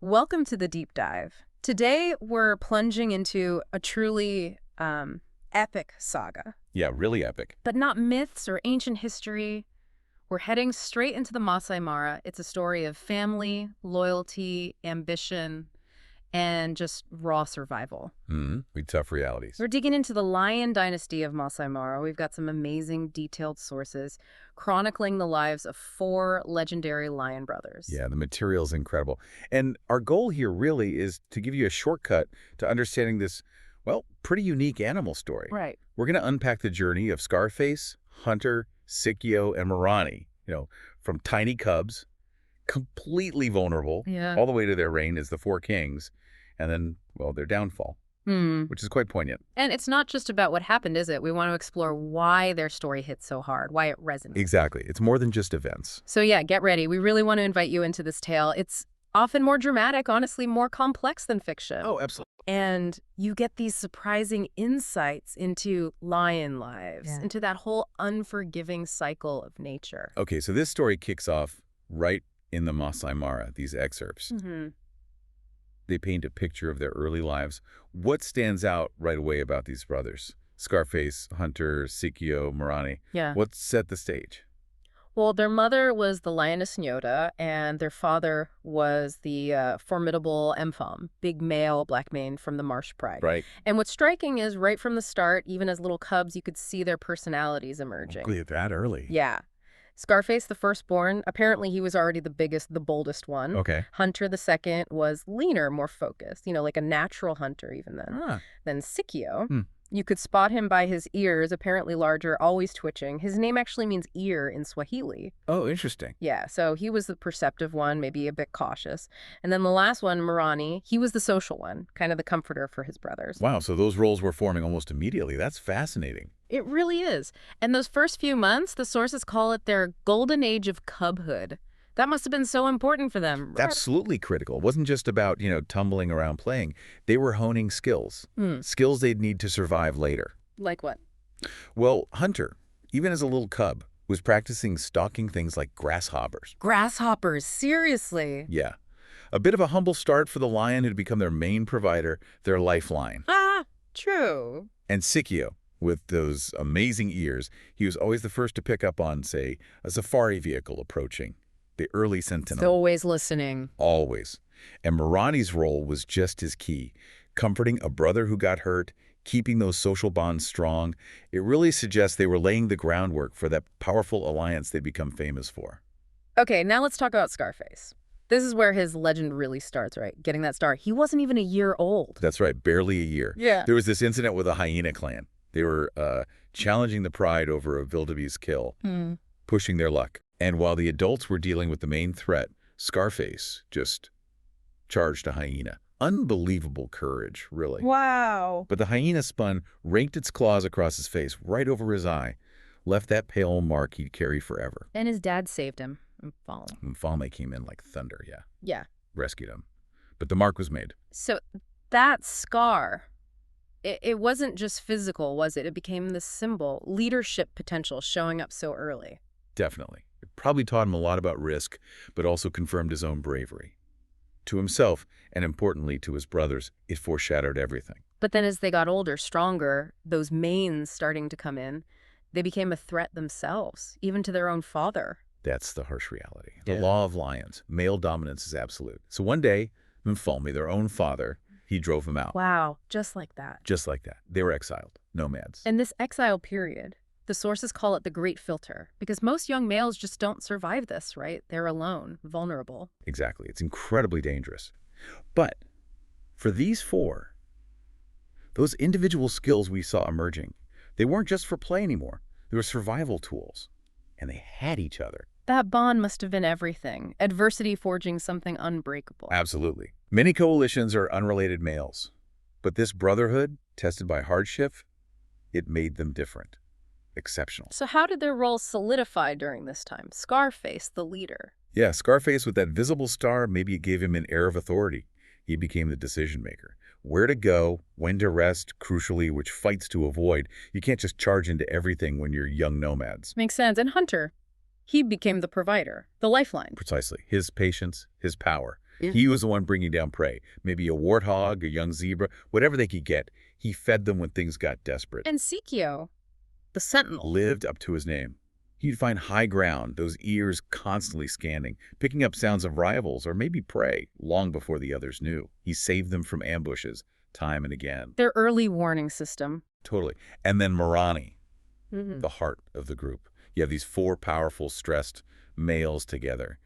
Welcome to the deep dive. Today, we're plunging into a truly epic saga. Yeah, really epic. But not myths or ancient history. We're heading straight into the Maasai Mara. It's a story of family, loyalty, ambition, and just raw survival. We tough realities. We're digging into the lion dynasty of Maasai Mara. We've got some amazing, detailed sources chronicling the lives of 4 legendary lion brothers. Yeah, the material's incredible. And our goal here really is to give you a shortcut to understanding this, well, pretty unique animal story. Right. We're going to unpack the journey of Scarface, Hunter, Sikio, and Morani, from tiny cubs, completely vulnerable, all the way to their reign as the 4 kings, and then, well, their downfall, which is quite poignant. And it's not just about what happened, is it? We want to explore why their story hit so hard, why it resonates. Exactly. It's more than just events. So yeah, get ready. We really want to invite you into this tale. It's often more dramatic, honestly, more complex than fiction. Oh, absolutely. And you get these surprising insights into lion lives, into that whole unforgiving cycle of nature. Okay, so this story kicks off right in the Maasai Mara, these excerpts. They paint a picture of their early lives. What stands out right away about these brothers? Scarface, Hunter, Sikio, Morani. Yeah. What set the stage? Well, their mother was the lioness Nyota, and their father was the formidable Mfam, big male black mane from the Marsh Pride. Right. And what's striking is right from the start, even as little cubs, you could see their personalities emerging. Really that early? Yeah. Scarface, the firstborn, apparently he was already the biggest, the boldest one. Okay. Hunter, the second, was leaner, more focused, like a natural hunter even then. Then Sikio, you could spot him by his ears, apparently larger, always twitching. His name actually means ear in Swahili. Oh, interesting. Yeah, so he was the perceptive one, maybe a bit cautious. And then the last one, Morani, he was the social one, kind of the comforter for his brothers. Wow, so those roles were forming almost immediately. That's fascinating. It really is. And those first few months, the sources call it their golden age of cubhood. That must have been so important for them. Absolutely critical. It wasn't just about, tumbling around playing. They were honing skills. Skills they'd need to survive later. Like what? Well, Hunter, even as a little cub, was practicing stalking things like grasshoppers. Grasshoppers, seriously? Yeah. A bit of a humble start for the lion who'd become their main provider, their lifeline. True. And Sikio, with those amazing ears, he was always the first to pick up on, say, a safari vehicle approaching. The early sentinel. So always listening. Always. And Morani's role was just as key, comforting a brother who got hurt, keeping those social bonds strong. It really suggests they were laying the groundwork for that powerful alliance they'd become famous for. Okay, now let's talk about Scarface. This is where his legend really starts, right? Getting that start. He wasn't even a year old. That's right, barely a year. Yeah. There was this incident with a hyena clan. They were challenging the pride over a wildebeest kill, pushing their luck. And while the adults were dealing with the main threat, Scarface just charged a hyena. Unbelievable courage, really. Wow. But the hyena spun, raked its claws across his face, right over his eye, left that pale mark he'd carry forever. And his dad saved him. Mfalme came in like thunder, yeah. Yeah. Rescued him. But the mark was made. So that scar, it wasn't just physical, was it? It became the symbol, leadership potential showing up so early. Definitely. It probably taught him a lot about risk, but also confirmed his own bravery. To himself, and importantly to his brothers, it foreshadowed everything. But then as they got older, stronger, those manes starting to come in, they became a threat themselves, even to their own father. That's the harsh reality. The law of lions. Male dominance is absolute. So one day, Mfalme, their own father, he drove them out. Wow, just like that. Just like that. They were exiled, nomads. And this exile period, the sources call it the Great Filter, because most young males just don't survive this, right? They're alone, vulnerable. Exactly. It's incredibly dangerous. But for these 4, those individual skills we saw emerging, they weren't just for play anymore. They were survival tools. And they had each other. That bond must have been everything. Adversity forging something unbreakable. Absolutely. Many coalitions are unrelated males. But this brotherhood, tested by hardship, it made them different. Exceptional. So how did their roles solidify during this time? Scarface, the leader. Yeah, Scarface with that visible star, maybe it gave him an air of authority. He became the decision maker. Where to go, when to rest, crucially, which fights to avoid. You can't just charge into everything when you're young nomads. Makes sense. And Hunter, he became the provider, the lifeline. Precisely. His patience, his power. He was the one bringing down prey. Maybe a warthog, a young zebra, whatever they could get. He fed them when things got desperate. And Sikio, the sentinel, lived up to his name. He'd find high ground, those ears constantly scanning, picking up sounds of rivals or maybe prey long before the others knew. He saved them from ambushes time and again. Their early warning system. Totally. And then Morani, the heart of the group. You have these 4 powerful, stressed males together.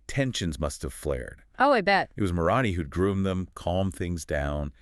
Tensions must have flared. Oh, I bet. It was Morani who'd groomed them, calmed things down.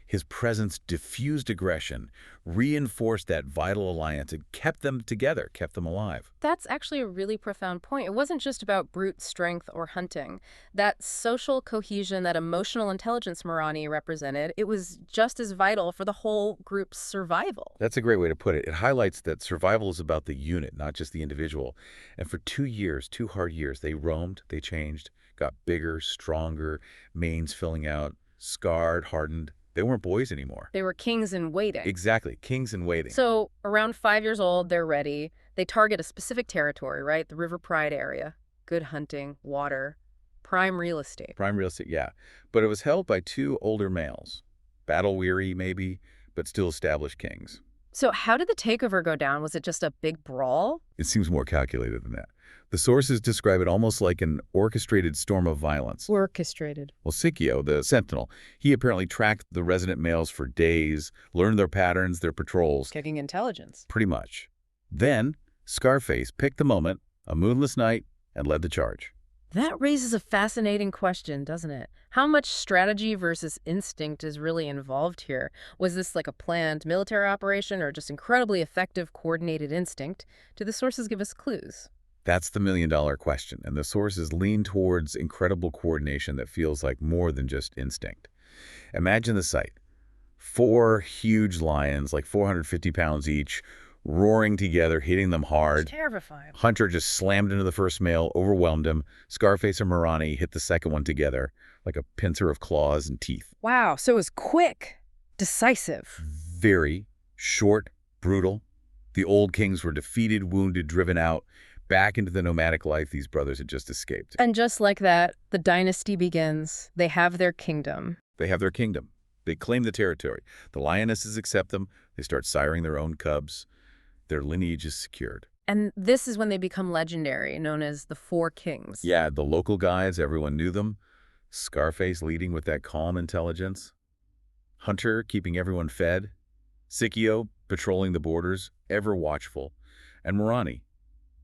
His presence diffused aggression, reinforced that vital alliance, and kept them together, kept them alive. That's actually a really profound point. It wasn't just about brute strength or hunting. That social cohesion, that emotional intelligence Morani represented, it was just as vital for the whole group's survival. That's a great way to put it. It highlights that survival is about the unit, not just the individual. And for 2 years, 2 hard years, they roamed, they changed, got bigger, stronger, manes filling out, scarred, hardened. They weren't boys anymore. They were kings in waiting. Exactly, kings in waiting. So around 5 years old, they're ready. They target a specific territory, right? The River Pride area. Good hunting, water, prime real estate. Prime real estate, yeah. But it was held by 2 older males. Battle-weary, maybe, but still established kings. So how did the takeover go down? Was it just a big brawl? It seems more calculated than that. The sources describe it almost like an orchestrated storm of violence. Orchestrated. Well, Sikio, the sentinel, he apparently tracked the resident males for days, learned their patterns, their patrols. Kicking intelligence. Pretty much. Then, Scarface picked the moment, a moonless night, and led the charge. That raises a fascinating question, doesn't it? How much strategy versus instinct is really involved here? Was this like a planned military operation or just incredibly effective coordinated instinct? Do the sources give us clues? That's the million-dollar question, and the sources lean towards incredible coordination that feels like more than just instinct. Imagine the sight. 4 huge lions, like 450 pounds each, roaring together, hitting them hard. It's terrifying. Hunter just slammed into the first male, overwhelmed him. Scarface and Morani hit the second one together, like a pincer of claws and teeth. Wow, so it was quick, decisive. Very short, brutal. The old kings were defeated, wounded, driven out, back into the nomadic life these brothers had just escaped. And just like that, the dynasty begins. They have their kingdom. They have their kingdom. They claim the territory. The lionesses accept them. They start siring their own cubs. Their lineage is secured. And this is when they become legendary, known as the 4 Kings. Yeah, the local guides, everyone knew them. Scarface leading with that calm intelligence. Hunter keeping everyone fed. Sikio patrolling the borders, ever watchful. And Morani,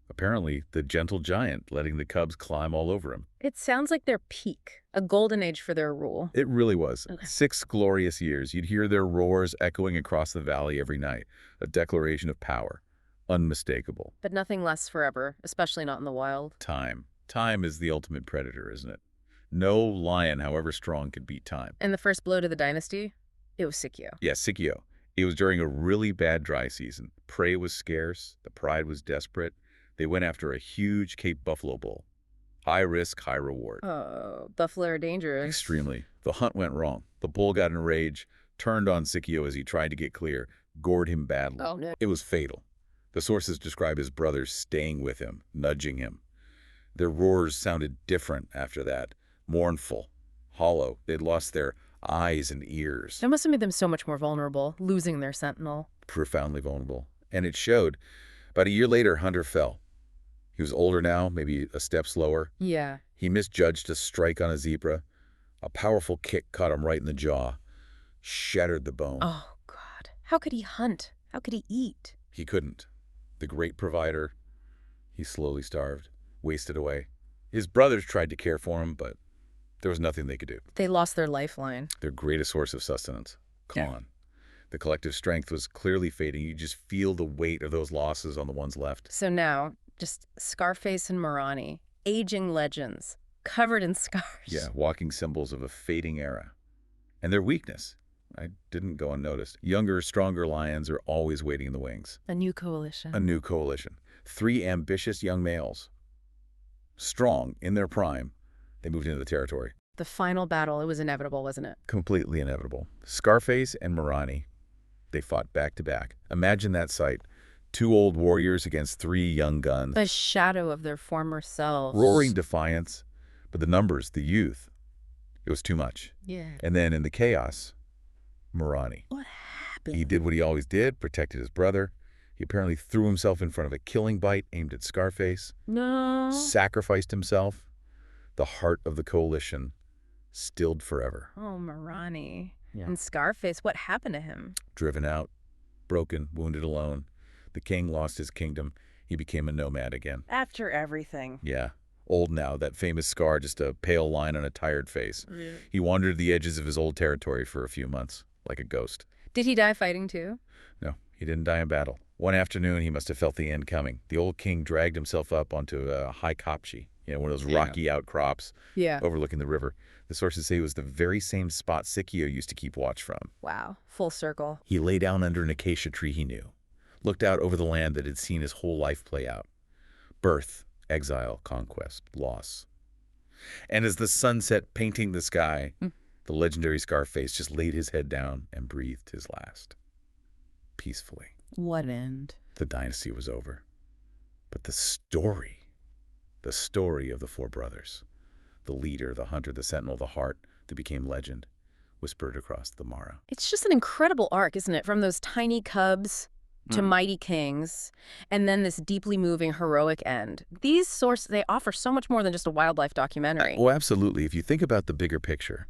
apparently the gentle giant, letting the cubs climb all over him. It sounds like their peak, a golden age for their rule. It really was. Okay. 6 glorious years. You'd hear their roars echoing across the valley every night. A declaration of power. Unmistakable. But nothing lasts forever, especially not in the wild. Time. Time is the ultimate predator, isn't it? No lion, however strong, could beat time. And the first blow to the dynasty? It was Sikio. Yeah, Sikio. It was during a really bad dry season. Prey was scarce. The pride was desperate. They went after a huge Cape buffalo bull. High risk, high reward. Oh, buffalo are dangerous. Extremely. The hunt went wrong. The bull got in a rage, turned on Sikio as he tried to get clear, gored him badly. Oh, no. It was fatal. The sources describe his brothers staying with him, nudging him. Their roars sounded different after that. Mournful, hollow. They'd lost their eyes and ears. That must have made them so much more vulnerable, losing their sentinel. Profoundly vulnerable. And it showed. About a year later, Hunter fell. He was older now, maybe a step slower. Yeah. He misjudged a strike on a zebra. A powerful kick caught him right in the jaw. Shattered the bone. Oh, God. How could he hunt? How could he eat? He couldn't. The great provider, he slowly starved, wasted away. His brothers tried to care for him, but there was nothing they could do. They lost their lifeline. Their greatest source of sustenance. Gone. Yeah. The collective strength was clearly fading. You just feel the weight of those losses on the ones left. So now, just Scarface and Morani, aging legends, covered in scars. Yeah, walking symbols of a fading era. And their weakness, I didn't go unnoticed. Younger, stronger lions are always waiting in the wings. A new coalition. A new coalition. 3 ambitious young males. Strong, in their prime, they moved into the territory. The final battle, it was inevitable, wasn't it? Completely inevitable. Scarface and Morani, they fought back to back. Imagine that sight. 2 old warriors against 3 young guns. A shadow of their former selves. Roaring defiance. But the numbers, the youth, It was too much. Yeah. And then in the chaos, Morani. What happened? He did what he always did, protected his brother. He apparently threw himself in front of a killing bite aimed at Scarface. No. Sacrificed himself. The heart of the coalition stilled forever. Oh, Morani. Yeah. And Scarface, what happened to him? Driven out, broken, wounded alone. The king lost his kingdom. He became a nomad again. After everything. Yeah. Old now, that famous scar, just a pale line on a tired face. Yeah. He wandered the edges of his old territory for a few months, like a ghost. Did he die fighting too? No, he didn't die in battle. One afternoon, he must have felt the end coming. The old king dragged himself up onto a high kopje, one of those rocky outcrops overlooking the river. The sources say it was the very same spot Sikio used to keep watch from. Wow, full circle. He lay down under an acacia tree he knew, looked out over the land that had seen his whole life play out. Birth, exile, conquest, loss. And as the sun set painting the sky, the legendary Scarface just laid his head down and breathed his last. Peacefully. What end? The dynasty was over. But the story of the four brothers, the leader, the hunter, the sentinel, the heart that became legend, whispered across the Mara. It's just an incredible arc, isn't it? From those tiny cubs to mighty kings, and then this deeply moving, heroic end. These sources, they offer so much more than just a wildlife documentary. Oh, absolutely. If you think about the bigger picture,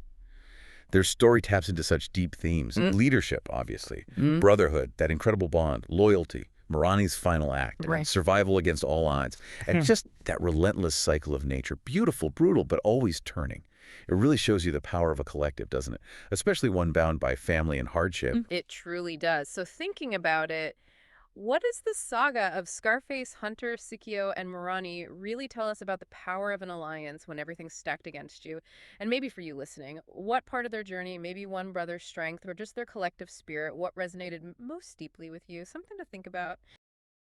their story taps into such deep themes. Leadership, obviously. Brotherhood, that incredible bond. Loyalty. Morani's final act. Right. Survival against all odds. And just that relentless cycle of nature. Beautiful, brutal, but always turning. It really shows you the power of a collective, doesn't it? Especially one bound by family and hardship. It truly does. So thinking about it, what does the saga of Scarface, Hunter, Sikio, and Morani really tell us about the power of an alliance when everything's stacked against you? And maybe for you listening, what part of their journey, maybe one brother's strength or just their collective spirit, what resonated most deeply with you? Something to think about.